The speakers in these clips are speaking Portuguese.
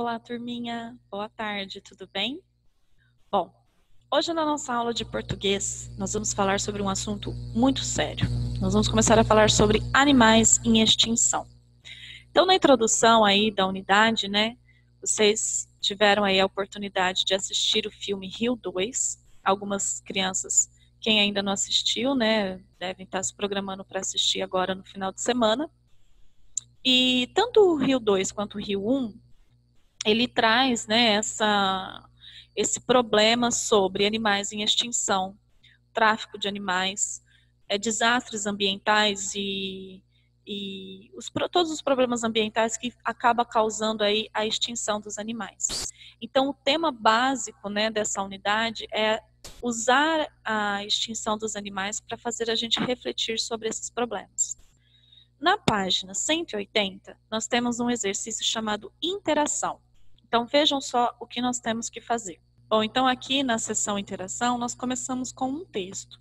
Olá, turminha. Boa tarde, tudo bem? Bom, hoje na nossa aula de português, nós vamos falar sobre um assunto muito sério. Nós vamos começar a falar sobre animais em extinção. Então, na introdução aí da unidade, né, vocês tiveram aí a oportunidade de assistir o filme Rio 2. Algumas crianças, quem ainda não assistiu, né, devem estar se programando para assistir agora no final de semana. E tanto o Rio 2 quanto o Rio 1, ele traz, né, esse problema sobre animais em extinção, tráfico de animais, desastres ambientais e todos os problemas ambientais que acabam causando aí a extinção dos animais. Então, o tema básico, né, dessa unidade é usar a extinção dos animais para fazer a gente refletir sobre esses problemas. Na página 180, nós temos um exercício chamado interação. Então, vejam só o que nós temos que fazer. Bom, então aqui na seção interação, nós começamos com um texto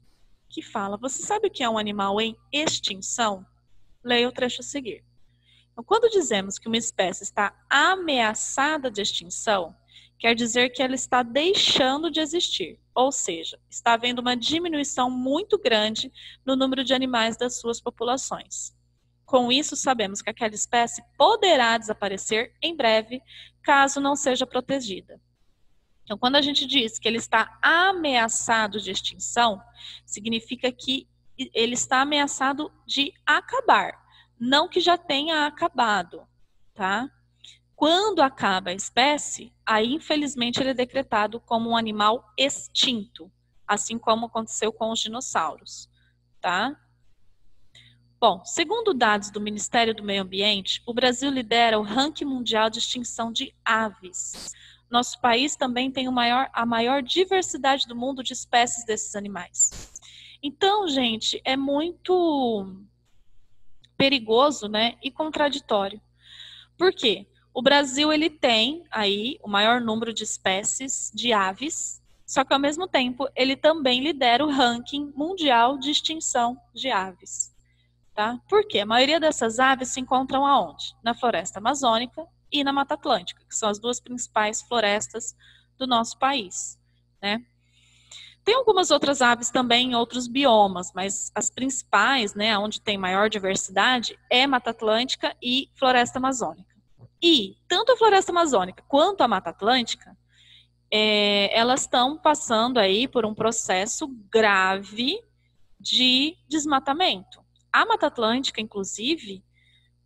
que fala: você sabe o que é um animal em extinção? Leia o trecho a seguir. Então, quando dizemos que uma espécie está ameaçada de extinção, quer dizer que ela está deixando de existir, ou seja, está havendo uma diminuição muito grande no número de animais das suas populações. Com isso, sabemos que aquela espécie poderá desaparecer em breve, caso não seja protegida. Então, quando a gente diz que ele está ameaçado de extinção, significa que ele está ameaçado de acabar, não que já tenha acabado, tá? Quando acaba a espécie, aí, infelizmente, ele é decretado como um animal extinto, assim como aconteceu com os dinossauros, tá? Bom, segundo dados do Ministério do Meio Ambiente, o Brasil lidera o ranking mundial de extinção de aves. Nosso país também tem a maior diversidade do mundo de espécies desses animais. Então, gente, é muito perigoso, né, e contraditório. Por quê? O Brasil, ele tem aí o maior número de espécies de aves, só que ao mesmo tempo ele também lidera o ranking mundial de extinção de aves. Tá? Por quê? A maioria dessas aves se encontram aonde? Na floresta amazônica e na Mata Atlântica, que são as duas principais florestas do nosso país, né? Tem algumas outras aves também em outros biomas, mas as principais, né, onde tem maior diversidade, é Mata Atlântica e Floresta Amazônica. E tanto a Floresta Amazônica quanto a Mata Atlântica, elas estão passando aí por um processo grave de desmatamento. A Mata Atlântica, inclusive,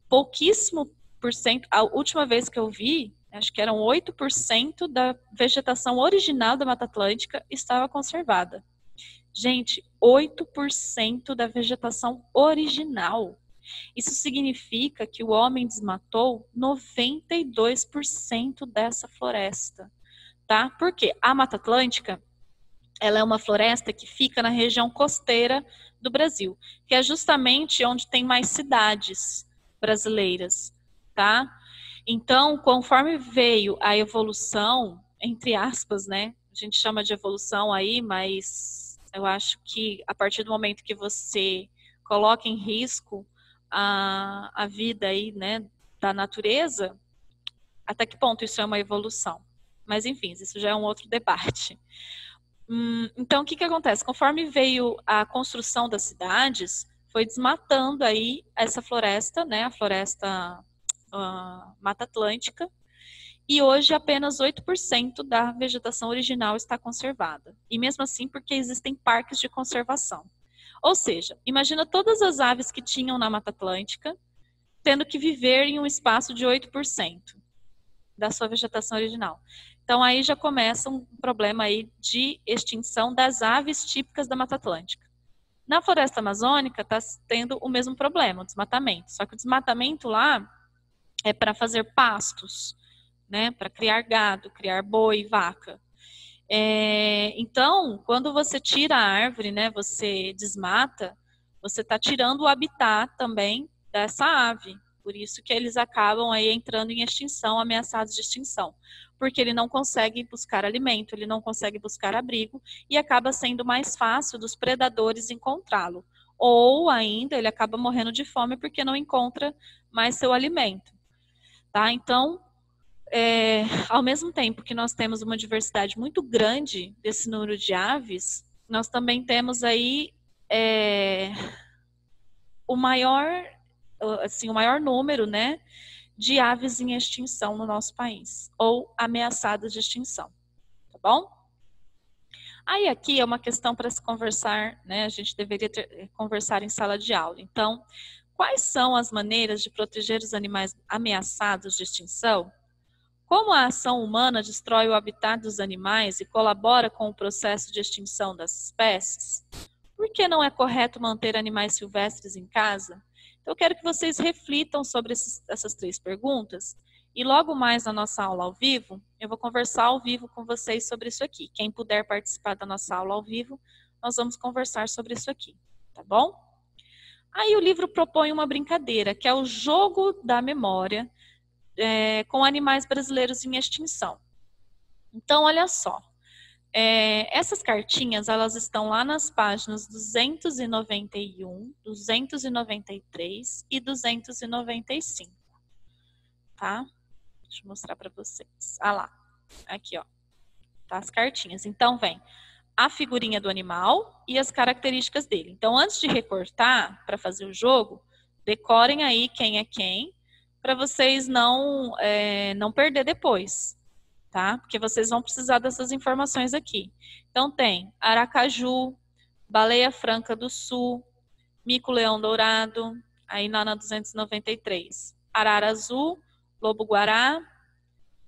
pouquíssimo por cento, a última vez que eu vi, acho que eram 8% da vegetação original da Mata Atlântica estava conservada. Gente, 8% da vegetação original. Isso significa que o homem desmatou 92% dessa floresta, tá? Porque a Mata Atlântica, ela é uma floresta que fica na região costeira do Brasil, que é justamente onde tem mais cidades brasileiras, tá? Então, conforme veio a evolução, entre aspas, né? A gente chama de evolução aí, mas eu acho que a partir do momento que você coloca em risco a vida aí, né, da natureza, até que ponto isso é uma evolução? Mas, enfim, isso já é um outro debate. Então, o que acontece? Conforme veio a construção das cidades, foi desmatando aí essa floresta, né, a floresta Mata Atlântica, e hoje apenas 8% da vegetação original está conservada. E mesmo assim, porque existem parques de conservação. Ou seja, imagina todas as aves que tinham na Mata Atlântica tendo que viver em um espaço de 8% da sua vegetação original. Então, aí já começa um problema aí de extinção das aves típicas da Mata Atlântica. Na floresta amazônica, está tendo o mesmo problema, o desmatamento. Só que o desmatamento lá é para fazer pastos, né? Para criar gado, criar boi, vaca. Então, quando você tira a árvore, né? Você desmata, você está tirando o habitat também dessa ave. Por isso que eles acabam aí entrando em extinção, ameaçados de extinção. Porque ele não consegue buscar alimento, ele não consegue buscar abrigo e acaba sendo mais fácil dos predadores encontrá-lo. Ou ainda ele acaba morrendo de fome porque não encontra mais seu alimento. Tá? Então, ao mesmo tempo que nós temos uma diversidade muito grande desse número de aves, nós também temos aí o maior número, né, de aves em extinção no nosso país, ou ameaçadas de extinção, tá bom? Aí aqui é uma questão para se conversar, né, a gente deveria conversar em sala de aula. Então, quais são as maneiras de proteger os animais ameaçados de extinção? Como a ação humana destrói o habitat dos animais e colabora com o processo de extinção das espécies? Por que não é correto manter animais silvestres em casa? Então, eu quero que vocês reflitam sobre essas 3 perguntas e logo mais na nossa aula ao vivo, eu vou conversar ao vivo com vocês sobre isso aqui. Quem puder participar da nossa aula ao vivo, nós vamos conversar sobre isso aqui, tá bom? Aí o livro propõe uma brincadeira, que é o jogo da memória com animais brasileiros em extinção. Então, olha só. Essas cartinhas, elas estão lá nas páginas 291, 293 e 295, tá? Deixa eu mostrar para vocês. Ah lá, aqui ó, tá as cartinhas. Então vem a figurinha do animal e as características dele. Então antes de recortar para fazer o jogo, decorem aí quem é quem, para vocês não perder depois. Tá? Porque vocês vão precisar dessas informações aqui. Então tem aracaju, baleia franca do sul, mico-leão dourado, aí lá na 293. Arara azul, lobo-guará,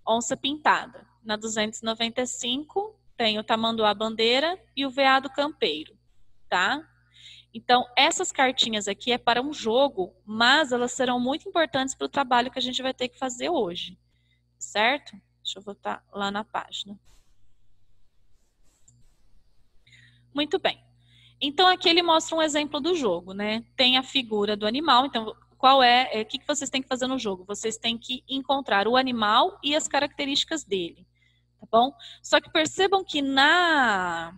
onça pintada. Na 295 tem o tamanduá-bandeira e o veado campeiro, tá? Então essas cartinhas aqui é para um jogo, mas elas serão muito importantes para o trabalho que a gente vai ter que fazer hoje, certo? Deixa eu voltar lá na página. Muito bem. Então, aqui ele mostra um exemplo do jogo, né? Tem a figura do animal. Então, o que vocês têm que fazer no jogo? Vocês têm que encontrar o animal e as características dele, tá bom? Só que percebam que nas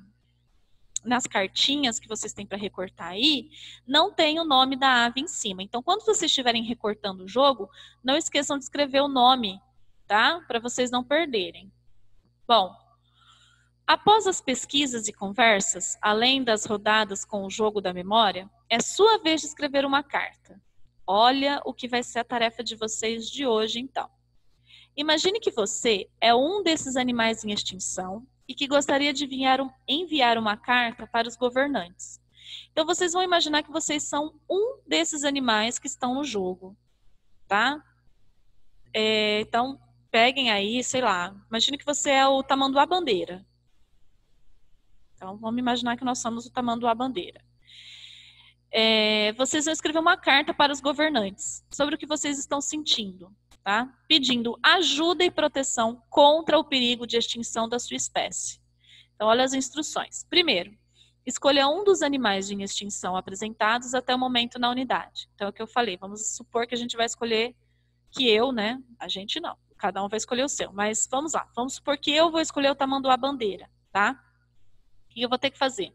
cartinhas que vocês têm para recortar aí, não tem o nome da ave em cima. Então, quando vocês estiverem recortando o jogo, não esqueçam de escrever o nome, tá? Para vocês não perderem. Bom, após as pesquisas e conversas, além das rodadas com o jogo da memória, é sua vez de escrever uma carta. Olha o que vai ser a tarefa de vocês de hoje, então. Imagine que você é um desses animais em extinção e que gostaria de enviar uma carta para os governantes. Então, vocês vão imaginar que vocês são um desses animais que estão no jogo, tá? Então, peguem aí, sei lá, imagine que você é o tamanduá-bandeira. Então, vamos imaginar que nós somos o tamanduá-bandeira. Vocês vão escrever uma carta para os governantes sobre o que vocês estão sentindo, tá? Pedindo ajuda e proteção contra o perigo de extinção da sua espécie. Então, olha as instruções. Primeiro, escolha um dos animais em extinção apresentados até o momento na unidade. Então, é o que eu falei, vamos supor que a gente vai escolher né? A gente não. Cada um vai escolher o seu. Mas vamos lá. Vamos supor que eu vou escolher o tamanduá-bandeira, tá? O que eu vou ter que fazer?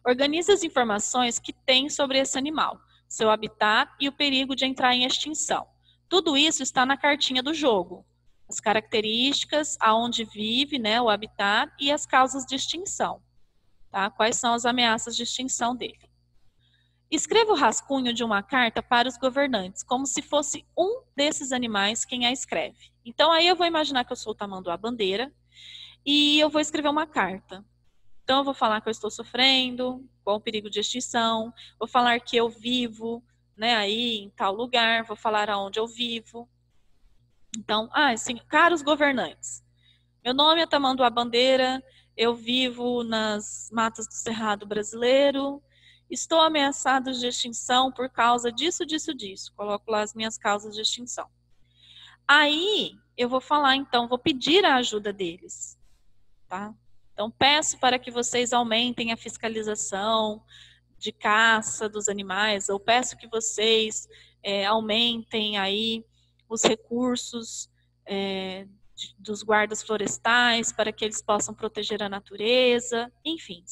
Organize as informações que tem sobre esse animal, seu habitat e o perigo de entrar em extinção. Tudo isso está na cartinha do jogo. As características, aonde vive, né, o habitat e as causas de extinção. Tá? Quais são as ameaças de extinção dele? Escreva o rascunho de uma carta para os governantes, como se fosse um desses animais quem a escreve. Então, aí eu vou imaginar que eu sou o tamanduá-bandeira e eu vou escrever uma carta. Então, eu vou falar que eu estou sofrendo com o perigo de extinção, vou falar que eu vivo, né, aí em tal lugar, vou falar aonde eu vivo. Então, assim, caros governantes, meu nome é tamanduá-bandeira, eu vivo nas matas do Cerrado brasileiro, estou ameaçado de extinção por causa disso, disso, disso. Coloco lá as minhas causas de extinção. Aí, eu vou falar, então, vou pedir a ajuda deles, tá? Então, peço para que vocês aumentem a fiscalização de caça dos animais, ou peço que vocês aumentem aí os recursos dos guardas florestais para que eles possam proteger a natureza, enfim.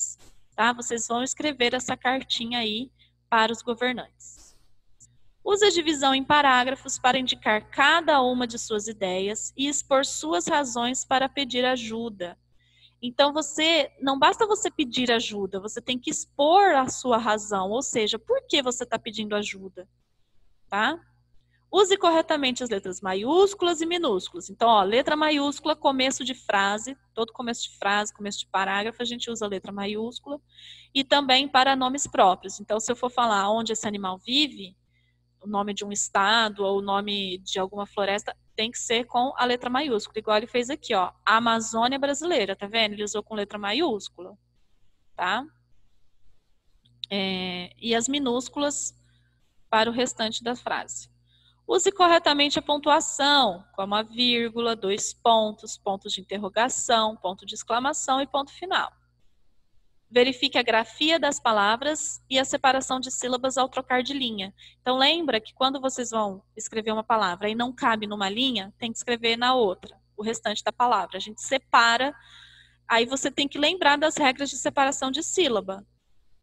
Tá? Vocês vão escrever essa cartinha aí para os governantes. Use a divisão em parágrafos para indicar cada uma de suas ideias e expor suas razões para pedir ajuda. Então, não basta você pedir ajuda, você tem que expor a sua razão, ou seja, por que você está pedindo ajuda, tá? Use corretamente as letras maiúsculas e minúsculas. Então, ó, letra maiúscula, começo de frase, todo começo de frase, começo de parágrafo, a gente usa a letra maiúscula. E também para nomes próprios. Então, se eu for falar onde esse animal vive, o nome de um estado ou o nome de alguma floresta, tem que ser com a letra maiúscula, igual ele fez aqui, ó, Amazônia brasileira, tá vendo? Ele usou com letra maiúscula, tá? E as minúsculas para o restante da frase. Use corretamente a pontuação, como a vírgula, 2 pontos, pontos de interrogação, ponto de exclamação e ponto final. Verifique a grafia das palavras e a separação de sílabas ao trocar de linha. Então, lembra que quando vocês vão escrever uma palavra e não cabe numa linha, tem que escrever na outra, o restante da palavra. A gente separa, aí você tem que lembrar das regras de separação de sílaba,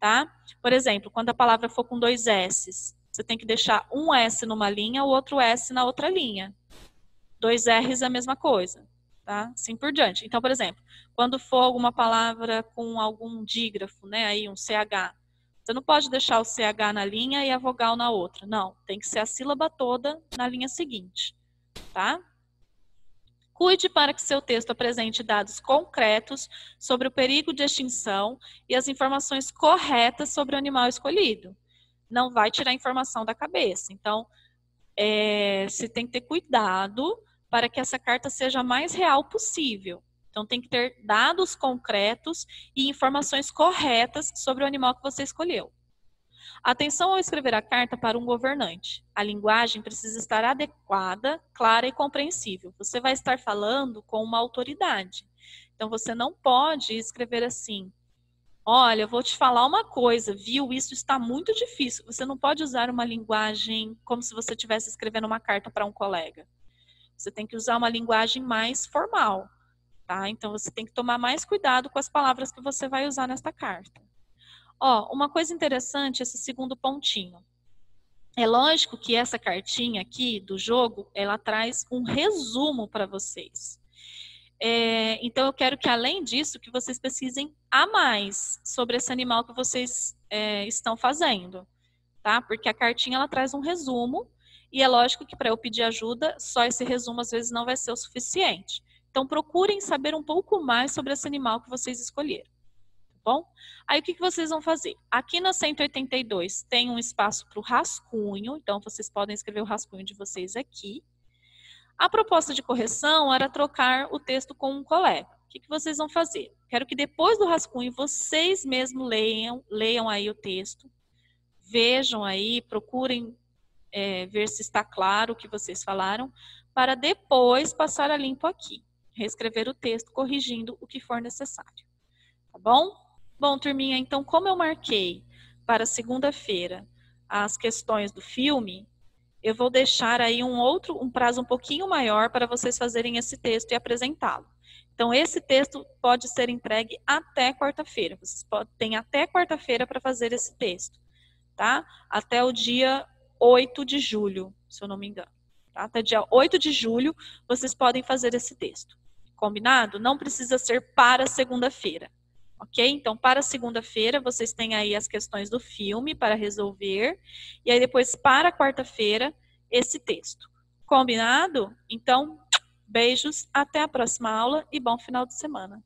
tá? Por exemplo, quando a palavra for com 2 S's, você tem que deixar um S numa linha, o outro S na outra linha. 2 R's é a mesma coisa. Tá? Assim por diante. Então, por exemplo, quando for alguma palavra com algum dígrafo, né, aí um CH, você não pode deixar o CH na linha e a vogal na outra. Não, tem que ser a sílaba toda na linha seguinte, tá? Cuide para que seu texto apresente dados concretos sobre o perigo de extinção e as informações corretas sobre o animal escolhido. Não vai tirar informação da cabeça. Então, você tem que ter cuidado para que essa carta seja a mais real possível. Então, tem que ter dados concretos e informações corretas sobre o animal que você escolheu. Atenção ao escrever a carta para um governante. A linguagem precisa estar adequada, clara e compreensível. Você vai estar falando com uma autoridade. Então, você não pode escrever assim: olha, eu vou te falar uma coisa, viu? Isso está muito difícil. Você não pode usar uma linguagem como se você estivesse escrevendo uma carta para um colega. Você tem que usar uma linguagem mais formal, tá? Então, você tem que tomar mais cuidado com as palavras que você vai usar nesta carta. Ó, uma coisa interessante, esse segundo pontinho. É lógico que essa cartinha aqui do jogo, ela traz um resumo para vocês. Então, eu quero que, além disso, que vocês pesquisem a mais sobre esse animal que vocês estão fazendo, tá? Porque a cartinha, ela traz um resumo. E é lógico que para eu pedir ajuda, só esse resumo às vezes não vai ser o suficiente. Então, procurem saber um pouco mais sobre esse animal que vocês escolheram. Tá bom? Aí, o que vocês vão fazer? Aqui na 182 tem um espaço para o rascunho. Então, vocês podem escrever o rascunho de vocês aqui. A proposta de correção era trocar o texto com um colega. O que vocês vão fazer? Quero que depois do rascunho, vocês mesmos leiam aí o texto. Vejam aí, procurem ver se está claro o que vocês falaram, para depois passar a limpo aqui. Reescrever o texto, corrigindo o que for necessário. Tá bom? Bom, turminha, então, como eu marquei para segunda-feira as questões do filme, eu vou deixar aí um prazo um pouquinho maior para vocês fazerem esse texto e apresentá-lo. Então, esse texto pode ser entregue até quarta-feira. Vocês têm até quarta-feira para fazer esse texto, tá? Até o dia 8 de julho, se eu não me engano. Tá? Até dia 8 de julho, vocês podem fazer esse texto. Combinado? Não precisa ser para segunda-feira. Ok? Então, para segunda-feira, vocês têm aí as questões do filme para resolver. E aí, depois, para quarta-feira, esse texto. Combinado? Então, beijos, até a próxima aula e bom final de semana.